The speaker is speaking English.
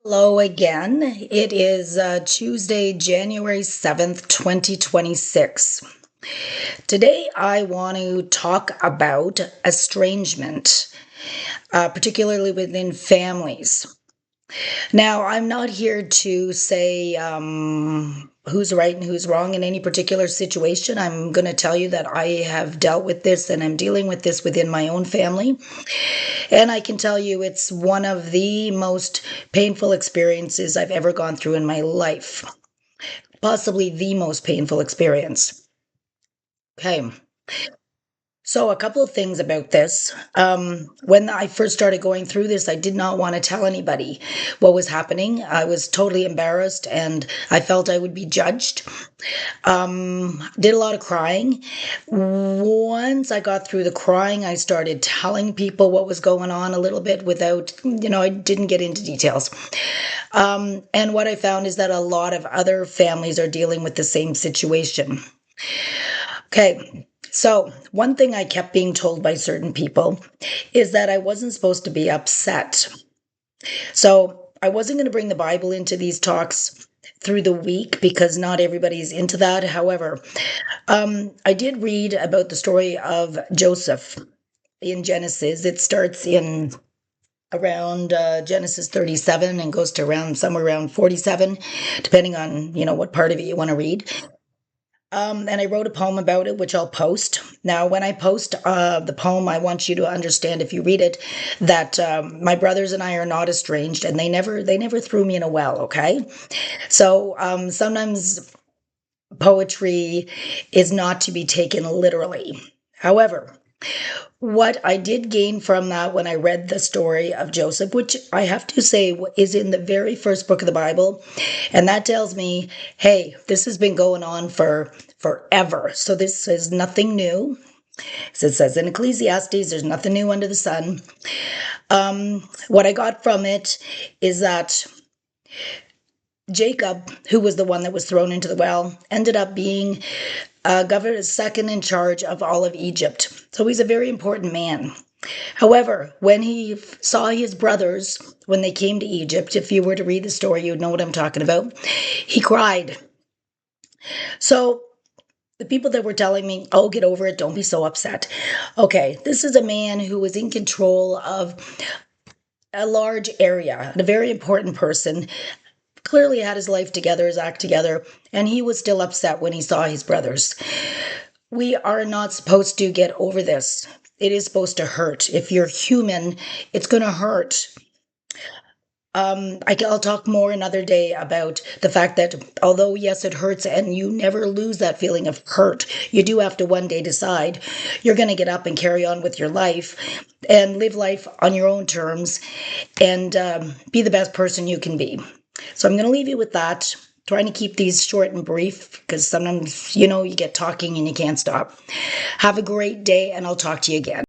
Hello again. It is Tuesday, January 7th, 2026. Today, I want to talk about estrangement, particularly within families. Now, I'm not here to say who's right and who's wrong in any particular situation. I'm going to tell you that I have dealt with this and I'm dealing with this within my own family. And I can tell you it's one of the most painful experiences I've ever gone through in my life, possibly the most painful experience. Okay. So, a couple of things about this. When I first started going through this, I did not want to tell anybody what was happening. I was totally embarrassed and I felt I would be judged. Did a lot of crying. Once I got through the crying, I started telling people what was going on a little bit without, I didn't get into details. And what I found is that a lot of other families are dealing with the same situation. Okay. So, one thing I kept being told by certain people is that I wasn't supposed to be upset. So, I wasn't going to bring the Bible into these talks through the week because not everybody's into that. However, I did read about the story of Joseph in Genesis. It starts in around Genesis 37 and goes to around somewhere around 47, depending on what part of it you want to read. And I wrote a poem about it, which I'll post. Now, when I post the poem, I want you to understand, if you read it, that my brothers and I are not estranged, and they never threw me in a well. Okay, so sometimes poetry is not to be taken literally. However, what I did gain from that when I read the story of Joseph, which I have to say is in the very first book of the Bible, and that tells me, hey, this has been going on for forever. So this is nothing new. So it says in Ecclesiastes, there's nothing new under the sun. What I got from it is that Jacob, who was the one that was thrown into the well, ended up being governor second in charge of all of Egypt. So he's a very important man. However, when he saw his brothers, when they came to Egypt, if you were to read the story, you'd know what I'm talking about, he cried. So the people that were telling me, oh, get over it, don't be so upset. Okay, this is a man who was in control of a large area, a very important person, clearly had his life together, his act together, and he was still upset when he saw his brothers. We are not supposed to get over this. It is supposed to hurt. If you're human, it's going to hurt. I'll talk more another day about the fact that although, yes, it hurts and you never lose that feeling of hurt, you do have to one day decide you're going to get up and carry on with your life and live life on your own terms and be the best person you can be. So I'm going to leave you with that. Trying to keep these short and brief because sometimes, you get talking and you can't stop. Have a great day and I'll talk to you again.